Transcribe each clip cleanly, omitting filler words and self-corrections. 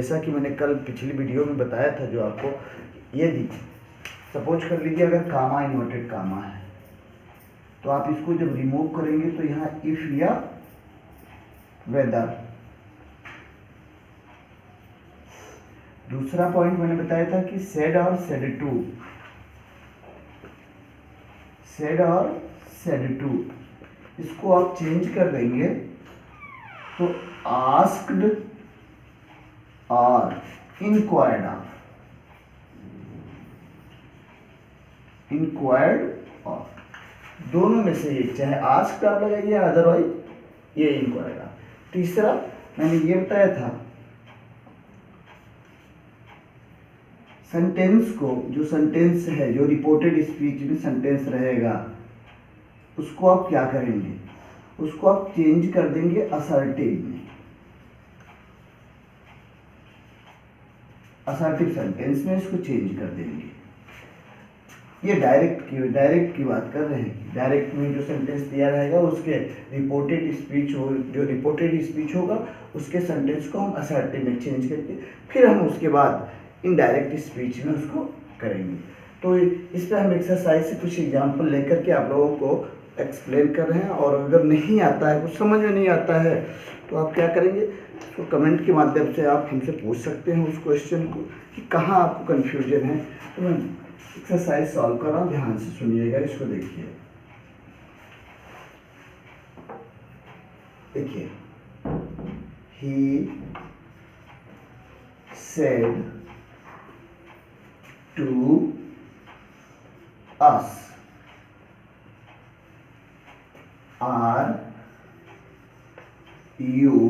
जैसा कि मैंने कल पिछली वीडियो में बताया था, जो आपको यदि सपोज कर लीजिए अगर कामा इन्वर्टेड कामा है तो आप इसको जब रिमूव करेंगे तो यहाँ इफ या वेदर। दूसरा पॉइंट मैंने बताया था कि सेड और सेड टू, सेड और सेड टू इसको आप चेंज कर देंगे तो आस्क्ड और इंक्वायर्ड ऑफ, इंक्वायर्ड ऑफ दोनों में से एक, चाहे आस्क्ड आप लगाइए अदरवाइज ये इंक्वायर्ड ऑफ। तीसरा मैंने ये बताया था सेंटेंस को, जो सेंटेंस है जो रिपोर्टेड स्पीच में सेंटेंस रहेगा उसको आप क्या करेंगे, उसको आप चेंज कर देंगे असर्टिव में। असर्टिव सेंटेंस में इसको चेंज कर देंगे। ये डायरेक्ट की बात कर रहे हैं। डायरेक्ट में जो सेंटेंस दिया रहेगा उसके रिपोर्टेड स्पीच हो, जो रिपोर्टेड स्पीच होगा उसके सेंटेंस को हम असर्टिव में चेंज करके फिर हम उसके बाद इनडायरेक्ट स्पीच में उसको करेंगे। तो इस पर हम एक्सरसाइज से कुछ एग्जाम्पल लेकर के आप लोगों को एक्सप्लेन कर रहे हैं। और अगर नहीं आता है, कुछ समझ में नहीं आता है तो आप क्या करेंगे, तो कमेंट के माध्यम से आप हमसे पूछ सकते हैं उस क्वेश्चन को कि कहाँ आपको कन्फ्यूजन है। तो मैं एक्सरसाइज सॉल्व कर रहा हूँ, ध्यान से सुनिएगा, इसको देखिए। देखिए, he said to us, are you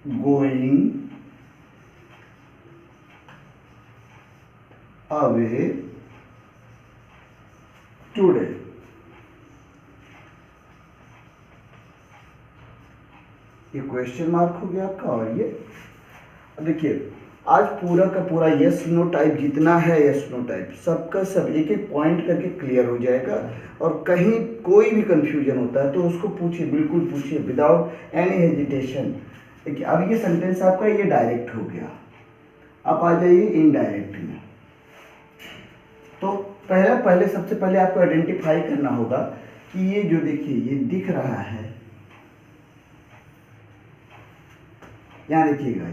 going away today? ये क्वेश्चन मार्क हो गया आपका। और ये देखिए, आज पूरा का पूरा यस नो टाइप जितना है यस नो टाइप सबका सब एक एक पॉइंट करके क्लियर हो जाएगा। और कहीं कोई भी कंफ्यूजन होता है तो उसको पूछिए, बिल्कुल पूछिए विदाउट एनी हेजिटेशन। देखिए, अब ये सेंटेंस आपका ये डायरेक्ट हो गया, आप आ जाइए इनडायरेक्ट में। तो पहले सबसे पहले आपको आइडेंटिफाई करना होगा कि ये जो देखिए ये दिख रहा है, यहाँ देखिएगा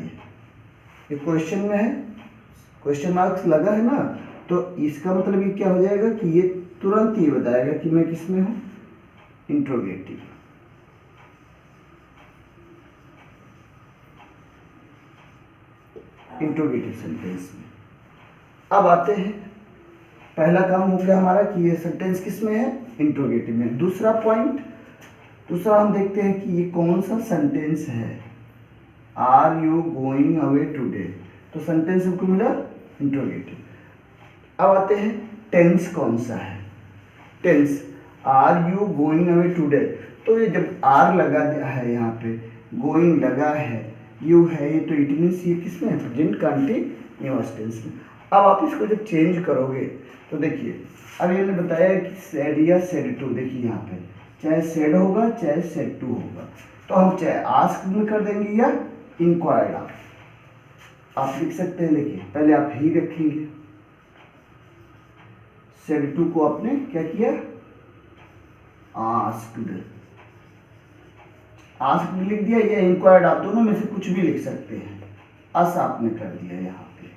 ये क्वेश्चन में है, क्वेश्चन मार्क्स लगा है ना, तो इसका मतलब ये क्या हो जाएगा कि ये तुरंत ये बताएगा कि मैं किस में हूं, इंट्रोगेटिव। इंट्रोगेटिव सेंटेंस में। अब आते हैं, पहला काम हो गया हमारा कि ये सेंटेंस किस में है, इंट्रोगेटिव में। दूसरा पॉइंट, दूसरा हम देखते हैं कि ये कौन सा सेंटेंस है, are you going away today, तो सेंटेंस हमको मिला इंट्रोगेटिव। अब आते हैं टेंस कौन सा है, tense are you going away today, तो ये जब आर लगा है यहाँ पे, गोइंग लगा है, यू है, ये तो इट मीन्स ये किस में है, प्रेजेंट कंटिन्यूअस टेंस में। अब आप इसको जब चेंज करोगे तो देखिए, अब ये मैंने बताया कि सेड या सेड टू, देखिए यहाँ पे चाहे सेड होगा चाहे सेड टू होगा, तो हम चाहे आस्क में कर देंगे या इंक्वायर्ड ऑफ, आप लिख सकते हैं। देखिए, पहले आप ही रखेंगे, सेड टू को आपने क्या किया, आस्क्ड, आस्क्ड लिख दिया या इंक्वायर्ड, आप दोनों में से कुछ भी लिख सकते हैं, अस आपने कर दिया यहाँ पे।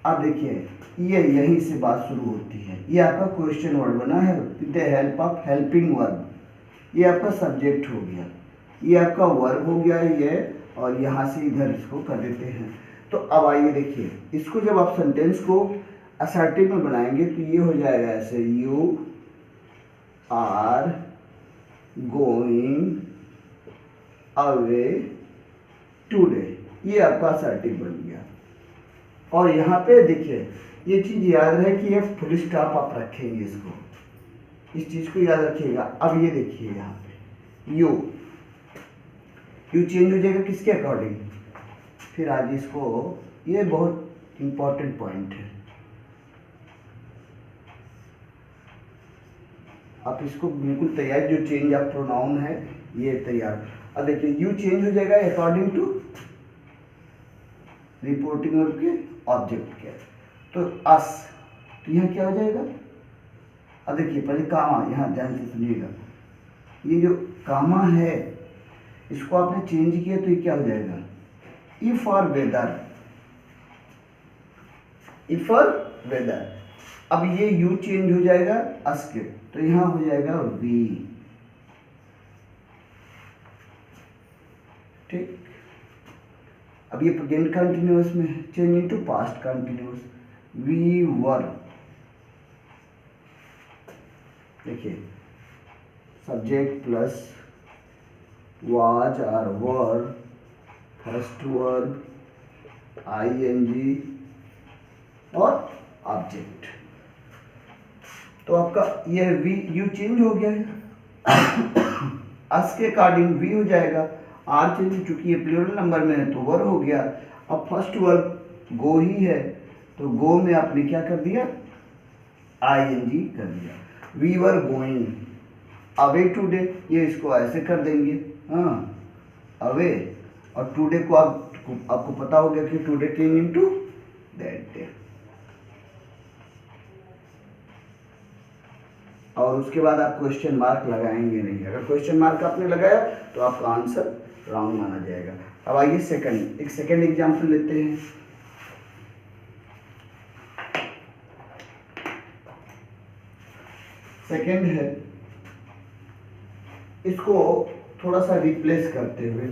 अब देखिए, ये यहीं से बात शुरू होती है, ये आपका क्वेश्चन वर्ड बना है with the help of helping verb, ये आपका सब्जेक्ट हो गया, ये आपका वर्ब हो गया ये, और यहाँ से इधर इसको कर देते हैं। तो अब आइए देखिए, इसको जब आप सेंटेंस को असर्टिव में बनाएंगे तो ये हो जाएगा ऐसे, you are going away today, ये आपका असर्टिव बन गया। और यहाँ पे देखिए, ये चीज़ याद है कि ये फुल स्टॉप आप रखेंगे, इसको, इस चीज़ को याद रखिएगा। अब ये देखिए यहाँ पे यू चेंज हो जाएगा किसके अकॉर्डिंग, फिर आज इसको, ये बहुत इंपॉर्टेंट पॉइंट है, आप इसको बिल्कुल तैयार, जो चेंज ऑफ प्रोनाउन है ये तैयार। अब देखिए, यू चेंज हो जाएगा अकॉर्डिंग टू रिपोर्टिंग वर्ब के ऑब्जेक्ट क्या, तो अस, तो यहाँ क्या हो जाएगा। अब देखिए पहले कामा, यहाँ ध्यान से सुनिएगा, ये जो कामा है इसको आपने चेंज किया तो ये क्या हो जाएगा, इफ और वेदर, इफ और वेदर। अब ये यू चेंज हो जाएगा अस के, तो यहाँ हो जाएगा वी, ठीक। अब ये प्रेजेंट कंटिन्यूअस में है, change into past continuous, we were. देखिए सब्जेक्ट प्लस वाज और वर, फर्स्ट वर्ब, आईएनजी और ऑब्जेक्ट। तो आपका ये वी यू चेंज हो गया है अस के अकॉर्डिंग वी हो जाएगा, आर चेंज, चूंकि ये प्लूरल नंबर में है तो वर हो गया। अब फर्स्ट वर्ब गो ही है तो गो में आपने क्या कर दिया, आईएनजी कर दिया। We were going away today, ये इसको ऐसे कर देंगे, हाँ अवे, और टुडे को आपको पता हो गया कि today came into that day. और उसके बाद आप क्वेश्चन मार्क लगाएंगे नहीं, अगर क्वेश्चन मार्क आपने लगाया तो आपका आंसर रॉन्ग माना जाएगा। अब आइए एक सेकंड एग्जाम्पल लेते हैं। सेकंड है, इसको थोड़ा सा रिप्लेस करते हुए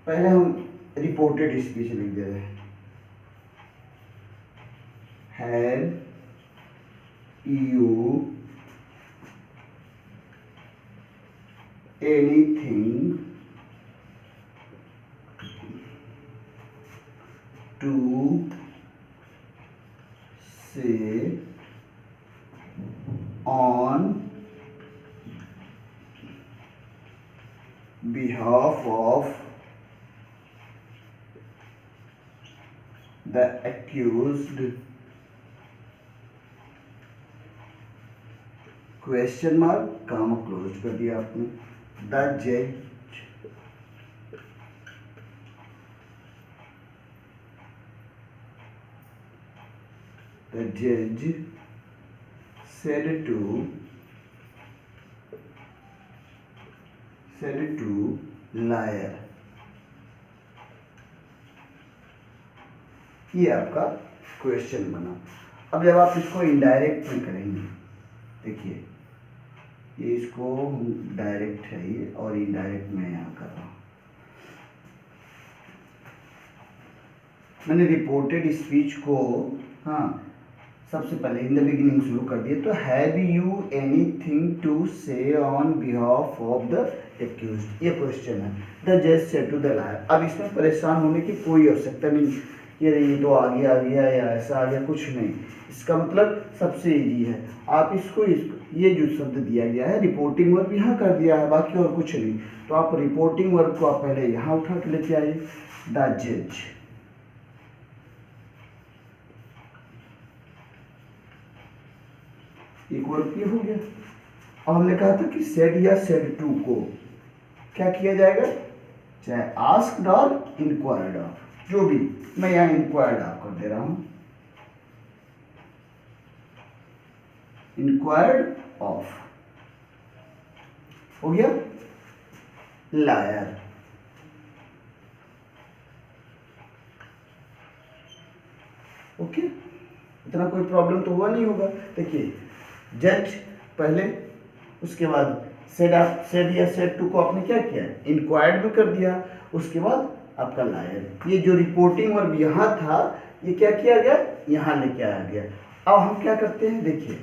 पहले हम रिपोर्टेड स्पीच लिख दे रहे हैं, had you anything to say on behalf of the accused, question mark, काम क्लोज कर दिया आपने, द जज said to liar। ये आपका क्वेश्चन बना। अब जब आप इसको इनडायरेक्ट में करेंगे, देखिए ये इसको डायरेक्ट है ये, और इनडायरेक्ट में यहाँ कर रहा हूँ। मैंने रिपोर्टेड स्पीच को, हाँ सबसे पहले इन द बिगिनिंग शुरू कर दिए, तो हैव यू एनीथिंग टू से on behalf of the accused, ये क्वेश्चन है। द जज सेड टू द लायर। अब इसमें परेशान होने की कोई आवश्यकता नहीं, ये तो आगे आ गया या ऐसा आ गया, कुछ नहीं। इसका मतलब सबसे इजी है, आप इसको ये जो शब्द दिया गया है रिपोर्टिंग वर्ब यहाँ कर दिया है, बाकी और कुछ नहीं। तो आप रिपोर्टिंग वर्ब को आप पहले यहाँ उठा के लेके आइए, द जज। एक वर्ब ये हो गया। और हमने कहा था कि सेड या सेड टू को क्या किया जाएगा, चाहे आस्क्ड और इंक्वायर्ड ऑफ, जो भी, मैं यहाँ इंक्वायर्ड ऑफ कर दे रहा हूं, इंक्वायर्ड ऑफ हो गया। लायर, ओके, इतना कोई प्रॉब्लम तो हुआ नहीं होगा। देखिए जज पहले, उसके बाद सेड या सेड टू को आपने क्या किया, इंक्वायर्ड भी कर दिया, उसके बाद आपका लायर। ये जो रिपोर्टिंग वर्ब यहाँ था ये क्या किया गया, यहाँ लेके आया गया। अब हम क्या करते हैं, देखिए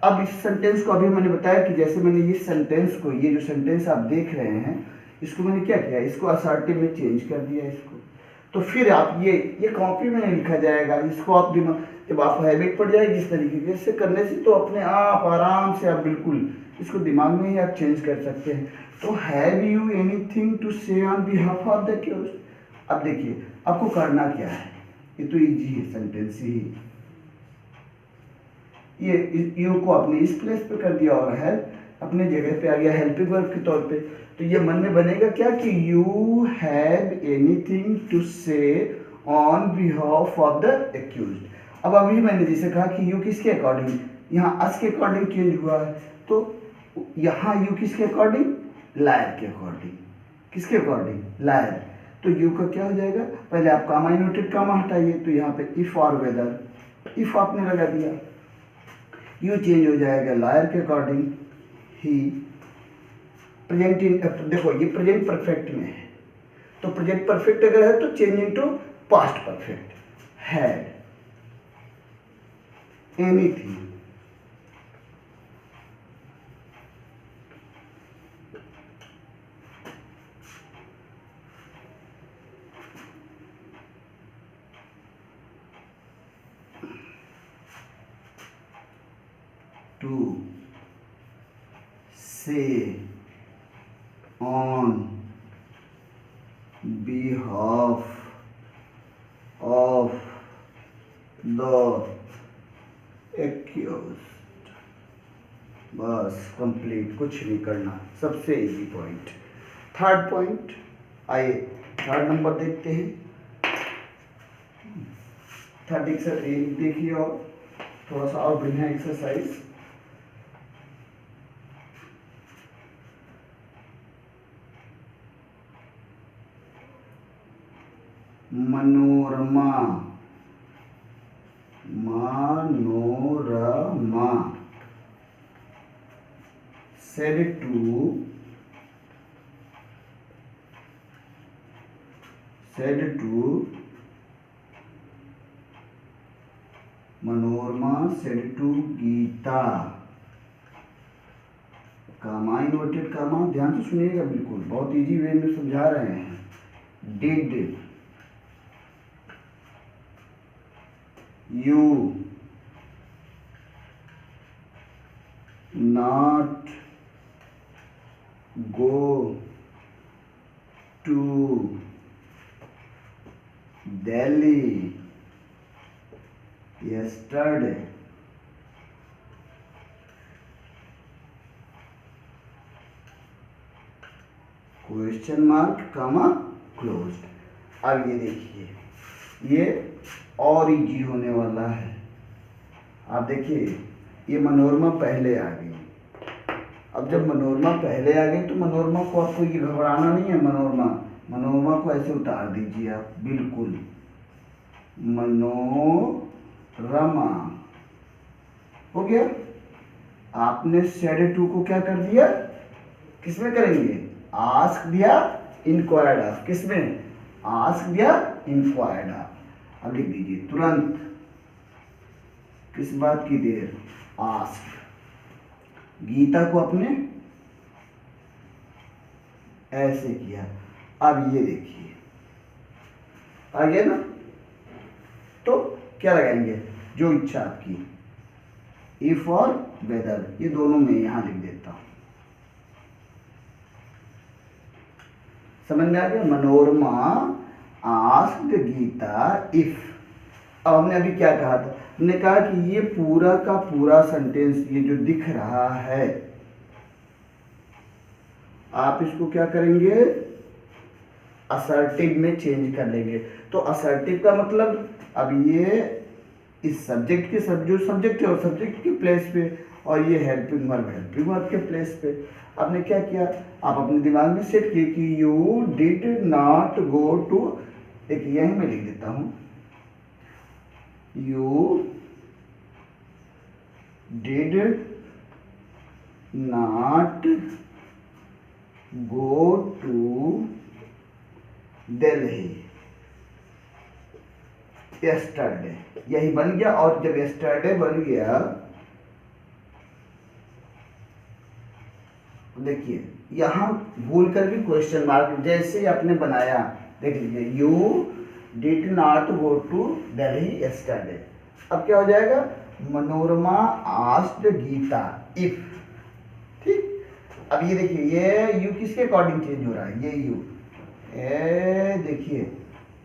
अब इस सेंटेंस को, अभी मैंने बताया कि जैसे मैंने ये सेंटेंस को, ये जो सेंटेंस आप देख रहे हैं इसको मैंने क्या किया, इसको असर्टिव में चेंज कर दिया इसको। तो फिर आप ये कॉपी में लिखा जाएगा, इसको आप दिमाग, जब आप हैबिट पड़ जाएगी इस तरीके से करने से, तो अपने आप आराम से आप बिल्कुल इसको दिमाग में ही आप चेंज कर सकते हैं। तो हैव यू एनीथिंग टू से on behalf of the accused. अब देखिए आपको करना क्या है, ये तो इजी है सेंटेंस ही, ये यू को आपने इस प्लेस पे कर दिया और है अपने जगह पे आ गया हेल्पिंग वर्ब के तौर पे। तो ये मन में बनेगा क्या कि यू हैव एनीथिंग टू से on behalf of the accused. अब अभी मैंने जैसे कहा कि यू किसके अकॉर्डिंग, यहाँ अस के अकॉर्डिंग चेंज हुआ है, तो यहाँ यू किसके अकॉर्डिंग, लायर के अकॉर्डिंग। किसके अकॉर्डिंग, लायर। तो यू का क्या हो जाएगा, पहले आप कामा इनवर्टेड कामा हटाइए, तो यहाँ पे इफ और वेदर, इफ आपने लगा दिया, यू चेंज हो जाएगा लायर के अकॉर्डिंग। ही प्रेजेंट इन, देखो ये प्रेजेंट परफेक्ट में है, तो प्रेजेंट परफेक्ट अगर है तो change into past perfect, had anything. to say on behalf of the accused। बस कंप्लीट, कुछ नहीं करना, सबसे इजी पॉइंट। थर्ड पॉइंट, आइए थर्ड नंबर देखते हैं। थर्ड एक्सरसाइज देखिए और थोड़ा सा और बढ़िया exercise. Manorama, Manorama said to Manorama said to Geeta, comma inverted comma, ध्यान से सुनिएगा, बिल्कुल बहुत इजी वे में समझा रहे हैं। Did you not go to Delhi yesterday? Question mark comma closed. अब ये देखिए, ये और इजी होने वाला है। आप देखिए, ये मनोरमा पहले आ गई। अब जब मनोरमा पहले आ गई तो मनोरमा को आपको ये घबराना नहीं है। मनोरमा को ऐसे उतार दीजिए आप, बिल्कुल मनोरमा हो गया। आपने सेड टू को क्या कर दिया, किसमें करेंगे, आस्क दिया, इंक्वायर्ड ऑफ, किसमें, आस्क दिया, इंक्वायर्ड ऑफ। अब लिख दीजिए तुरंत, किस बात की देर, आस्क। गीता को अपने ऐसे किया। अब ये देखिए आ गया ना, तो क्या लगाएंगे, जो इच्छा आपकी, इफ और वेदर, ये दोनों में यहां लिख देता हूं। समझ में आ गया, मनोरमा आस्क्ड गीता इफ। अब हमने अभी क्या कहा था, हमने कहा कि ये पूरा का पूरा सेंटेंस, ये जो दिख रहा है, आप इसको क्या करेंगे, असर्टिव में चेंज कर लेंगे। तो असर्टिव का मतलब, अब ये इस सब्जेक्ट के जो सब्जेक्ट है वो सब्जेक्ट के प्लेस पे, और ये हेल्पिंग वर्ब के प्लेस पे। आपने क्या किया, आप अपने दिमाग में सेट किए कि you did not go to, एक यही मैं लिख देता हूं, you did not go to Delhi yesterday, यही बन गया। और जब यस्टरडे बन गया, देखिए यहां भूल कर भी क्वेश्चन मार्क जैसे आपने बनाया, देख लीजिए, you did not go to Delhi yesterday. अब क्या हो जाएगा, मनोरमा आस्क्ड गीता इफ। ठीक, अब ये देखिए, ये यू किसके अकॉर्डिंग चेंज हो रहा है, ये यू, देखिए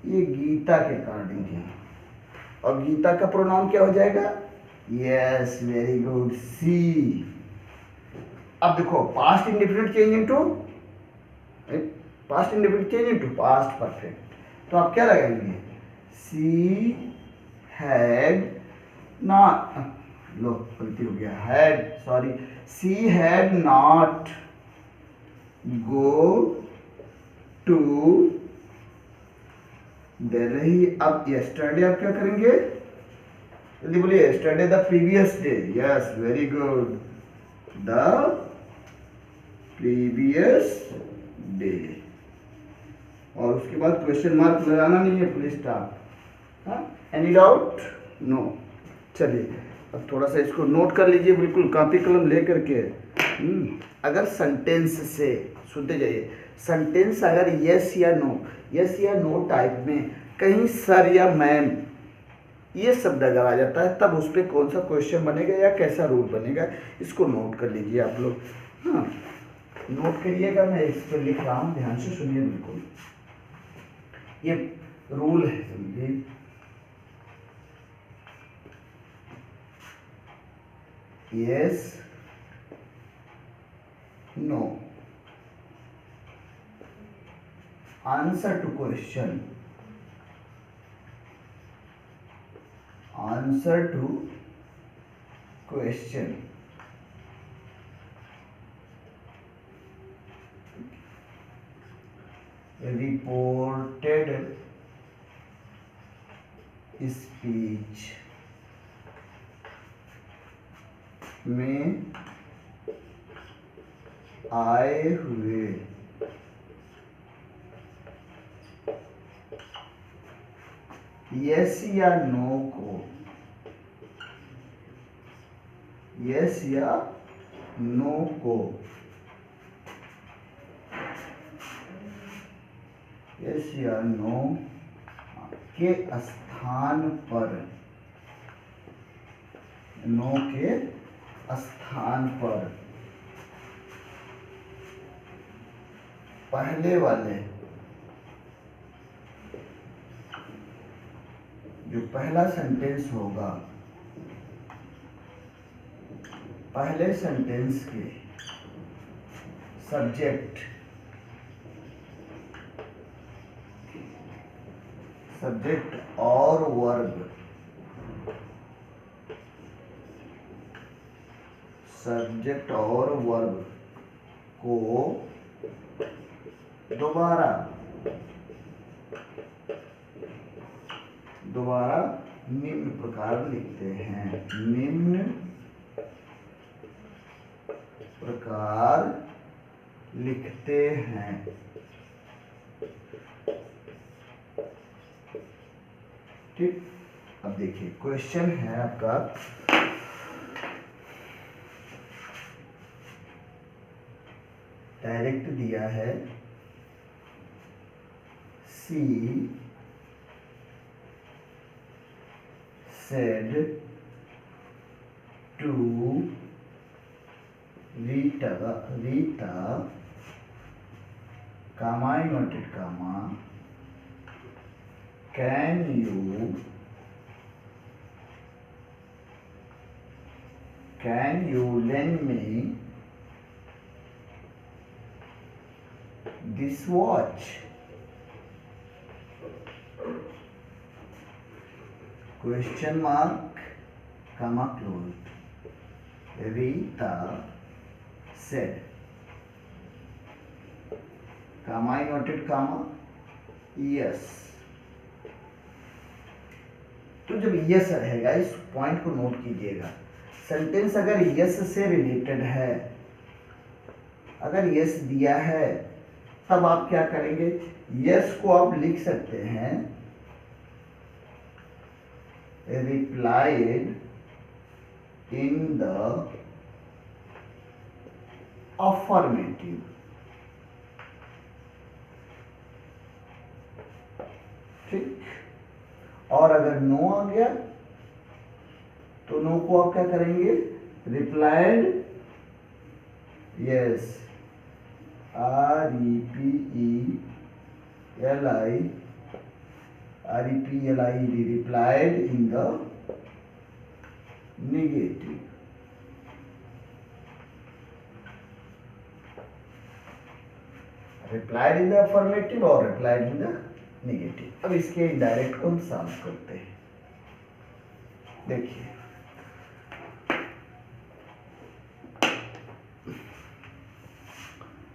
ये गीता के अकॉर्डिंग है, और गीता का प्रोनाउन क्या हो जाएगा, यस वेरी गुड, सी। अब देखो past indefinite change into past perfect, तो आप क्या लगाएंगे, सी हैड नॉट, लो गलती हो गया, had sorry, she had not go to Delhi. अब यस्टरडे आप क्या करेंगे, जल्दी बोलिए, yesterday the previous day, yes very good, the previous day, और उसके बाद क्वेश्चन मार्क लगाना नहीं है, फुल स्टॉप। हाँ, एनी डाउट, नो। चलिए अब थोड़ा सा इसको नोट कर लीजिए, बिल्कुल कॉपी कलम ले करके। अगर सेंटेंस से सुनते जाइए, सेंटेंस अगर यस या नो टाइप में कहीं सर या मैम ये शब्द अगर आ जाता है, तब उस पर कौन सा क्वेश्चन बनेगा या कैसा रूल बनेगा, इसको नोट कर लीजिए आप लोग। हाँ, नोट करिएगा, मैं इस पर लिख रहा हूँ, ध्यान से सुनिए बिल्कुल, ये रूल है, समझिए। yes no, answer to question, reported speech में आए हुए यस या नो को, यस या नो को, यस या नो के स्थान पर, नो के स्थान पर पहले वाले, जो पहला सेंटेंस होगा, पहले सेंटेंस के सब्जेक्ट और वर्ब, सब्जेक्ट और वर्ब को दोबारा निम्न प्रकार लिखते हैं, निम्न प्रकार लिखते हैं। ठीक, अब देखिए क्वेश्चन है आपका, डायरेक्ट दिया है, सी said to Rita, comma inverted comma, can you lend me this watch? Question mark, comma closed. Rita said, comma inverted comma, yes. तो जब यस रहेगा, इस पॉइंट को नोट कीजिएगा, सेंटेंस अगर यस से रिलेटेड है, अगर यस दिया है, तब आप क्या करेंगे, यस को आप लिख सकते हैं replied in the affirmative, ठीक। और अगर नो आ गया तो नो को आप क्या करेंगे, replied yes, REPLIED, replied in the negative, replied in the affirmative और रिप्लाइड इन द नेगेटिव। अब इसके इनडायरेक्ट को हम सॉल्व करते हैं। देखिए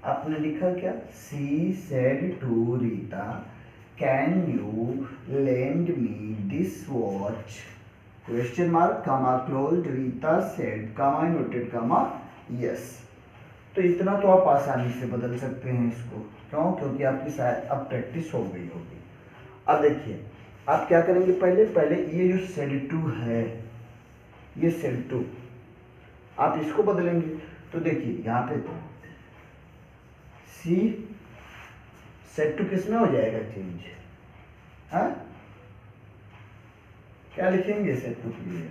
आपने लिखा क्या, she said to Rita can you lend me this watch, question mark comma closed, Rita said comma noted comma yes. तो इतना तो आप आसानी से बदल सकते हैं इसको, क्यों, क्योंकि आपकी शायद अब प्रैक्टिस हो गई होगी। अब देखिए आप क्या करेंगे, पहले ये जो सेड टू है, ये सेड टू आप इसको बदलेंगे। तो देखिए यहाँ पे सी सेड टू किस में हो जाएगा चेंज, हाँ क्या लिखेंगे सेड टू के लिए,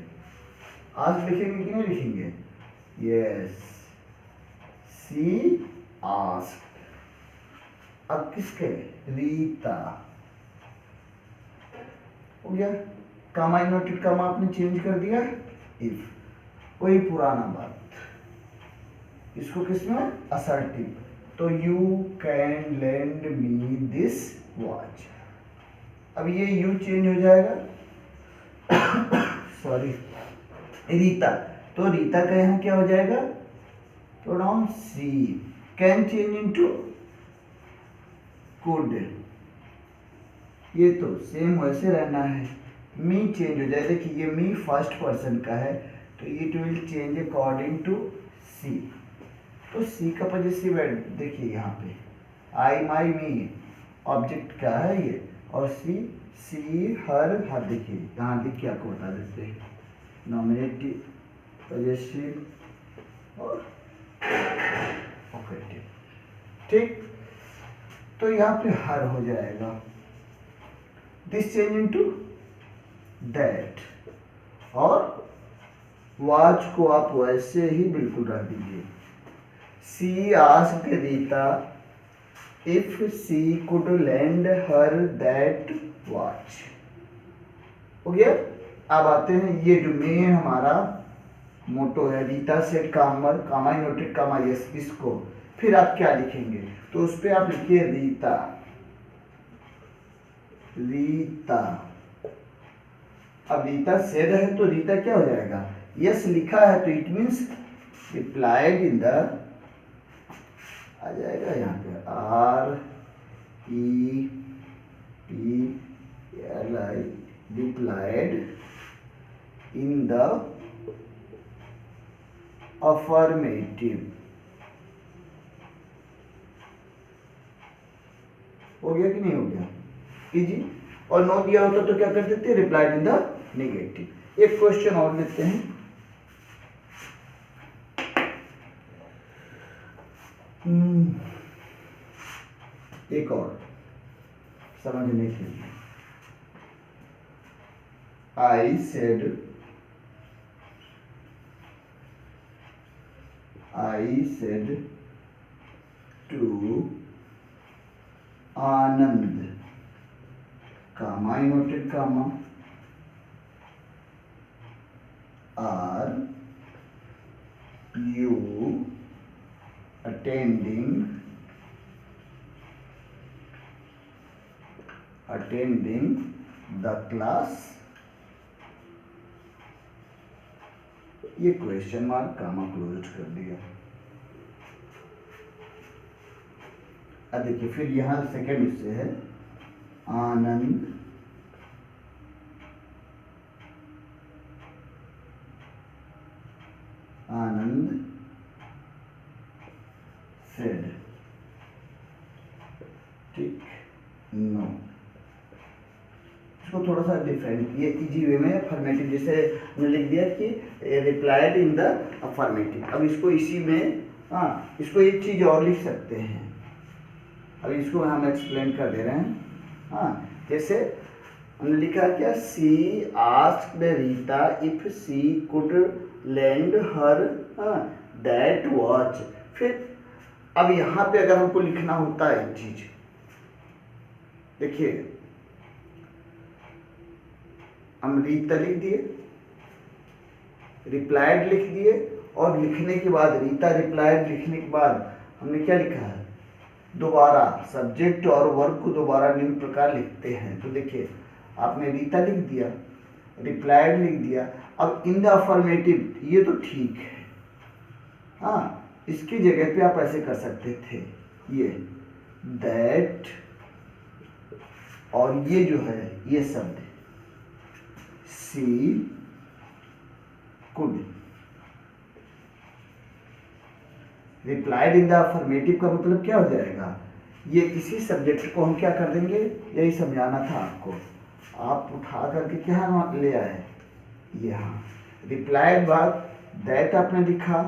आज लिखेंगे कि नहीं लिखेंगे, यस सी आस्क्ड। अब किसके, रीता, हो गया, कामा इनवर्टेड कामा आपने चेंज कर दिया इफ, कोई पुराना बात, इसको किसमें, असर्टिव, तो you can land me this watch. अब ये यू चेंज हो जाएगा सॉरी रीता, तो रीता का यहाँ क्या हो जाएगा, pronoun she, can change into could, ये तो सेम वैसे रहना है, मी चेंज हो जाए, देखिए ये मी फर्स्ट पर्सन का है तो it will change according to she, तो सी का पॉजिटिव देखिए यहाँ पे आई माई मी ऑब्जेक्ट क्या है ये, और सी हर देखिए यहाँ लिख के आपको बता देते हैं, नॉमिनेटिव पॉजिटिव और ऑपरेटिव, ठीक, तो यहाँ पे हर हो जाएगा, दिस चेंज इनटू दैट, और वॉच को आप वैसे ही बिल्कुल रख दीजिए, she asked Rita if she could lend her that watch, हो गया। अब आते हैं ये जो मेन हमारा मोटो है, रीता सेड कामर कामा नोटेड कामा यस, इसको फिर आप क्या लिखेंगे, तो उस पर आप लिखिए रीता, रीता, अब रीता सेड है तो रीता क्या हो जाएगा, यस लिखा है तो it means replied in the, आ जाएगा यहाँ पे R E P L I, replied in the affirmative, हो गया कि नहीं हो गया, इजी। और नो दिया होता तो क्या कर देते, रिप्लाइड इन द नेगेटिव। एक क्वेश्चन और लेते हैं, एक और समझने के लिए, I said to Anand comma inverted comma are you attending the class, ये क्वेश्चन मार्क कामा क्लोज कर दिया। अब देखिए फिर यहाँ सेकेंड इससे है आनंद सेड, ठीक, नो, इसको थोड़ा सा डिफरेंट, ये इजी वे में अफर्मेटिव, जैसे हमने लिख दिया कि रिप्लाइड इन द अफर्मेटिव, अब इसको इसी में, हाँ इसको एक चीज और लिख सकते हैं, अब इसको हम एक्सप्लेन कर दे रहे हैं, हाँ जैसे हमने लिखा क्या, she asked Rita if she could lend her that watch, फिर अब यहाँ पे अगर हमको लिखना होता है एक चीज, देखिए हम रीता लिख दिए, रिप्लाइड लिख दिए, और लिखने के बाद रीता रिप्लाइड लिखने के बाद हमने क्या लिखा है, दोबारा सब्जेक्ट और वर्ब को दोबारा निम्न प्रकार लिखते हैं। तो देखिए आपने रीता लिख दिया, रिप्लाइड लिख दिया। अब इन द अफर्मेटिव ये तो ठीक है, हाँ, इसकी जगह पे आप ऐसे कर सकते थे, ये दैट और ये जो है ये शब्द she could. Replied in the affirmative का मतलब क्या हो जाएगा, ये इसी सब्जेक्ट को हम क्या कर देंगे, यही समझाना था आपको। आप उठा करके क्या ले आए, यहाँ रिप्लाइड बाद दैट आपने लिखा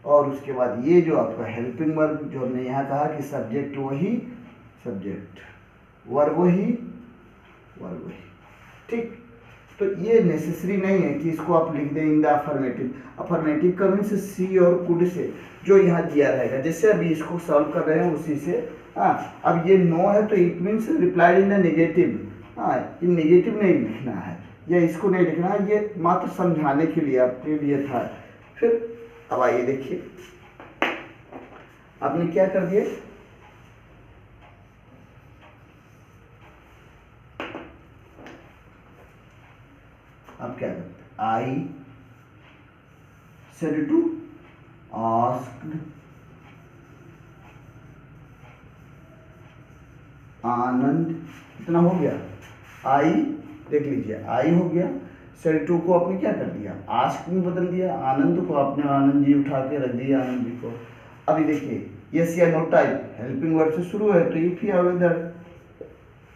और उसके बाद ये जो आपका हेल्पिंग वर्ब जो हमने यहाँ कहा कि सब्जेक्ट वही सब्जेक्ट, वर्ब वही वर्ब वही, ठीक। तो ये नेसेसरी नहीं है कि इसको आप लिख दें इन द अफर्मेटिव। अफर्मेटिव का मीन्स सी और कुड से जो यहाँ दिया रहेगा, जैसे अभी इसको सॉल्व कर रहे हैं उसी से। हाँ, अब ये नो है तो it means replied in the negative. हाँ, ये नेगेटिव नहीं लिखना है या इसको नहीं लिखना है, ये मात्र समझाने के लिए आपके लिए था। फिर अब आइए देखिए आपने क्या कर दिया, अब क्या करते, आई सेड टू आस्क्ड आनंद, इतना हो गया। आई देख लीजिए, आई हो गया, सेड टू को आपने क्या कर दिया, आस्क में बदल दिया, आनंद को आपने आनंद जी उठा के रख दिया आनंद जी को। अभी देखिए यस या नो टाइप हेल्पिंग वर्ड से शुरू है तो इफ या वेदर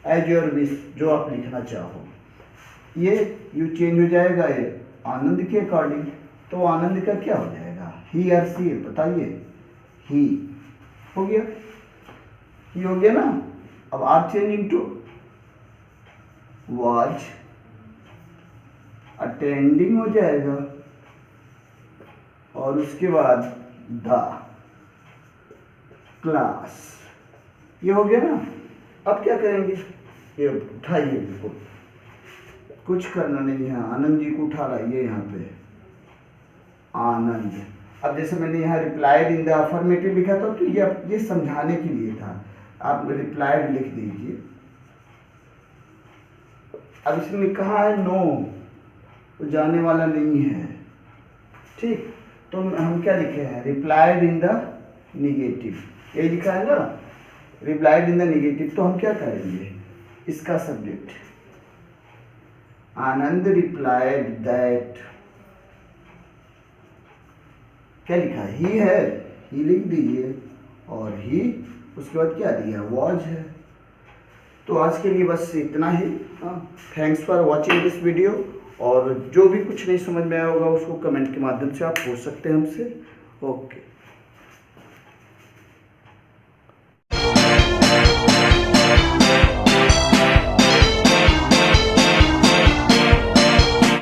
एज योर विश, जो आप लिखना चाहो, ये यू चेंज हो जाएगा ये आनंद के अकॉर्डिंग। तो आनंद का क्या हो जाएगा, ही और सी, बताइए, ही हो गया, ही हो गया ना। अब are changing to was attending हो जाएगा और उसके बाद द क्लास, ये हो गया ना। अब क्या करेंगे, ये उठाइए, बिल्कुल कुछ करना नहीं है, आनंद जी को उठा लाइए यहाँ पे, आनंद। अब जैसे मैंने यहाँ रिप्लाइड इन द अफर्मेटिव लिखा था तो ये समझाने के लिए था, आप रिप्लाइड लिख दीजिए। अब इसमें कहा है नो, तो जाने वाला नहीं है, ठीक। तो हम क्या लिखे हैं, रिप्लाइड इन द निगेटिव, ये लिखा है ना, रिप्लाइड इन द निगेटिव। तो हम क्या करेंगे, इसका सब्जेक्ट आनंद रिप्लाइड दैट, क्या लिखा है, ही है, ही लिख दीजिए और ही उसके बाद क्या दिया, वॉज है। तो आज के लिए बस इतना ही। Thanks for watching this video, और जो भी कुछ नहीं समझ में आया होगा उसको कमेंट के माध्यम से आप पूछ सकते हैं हमसे। ओके।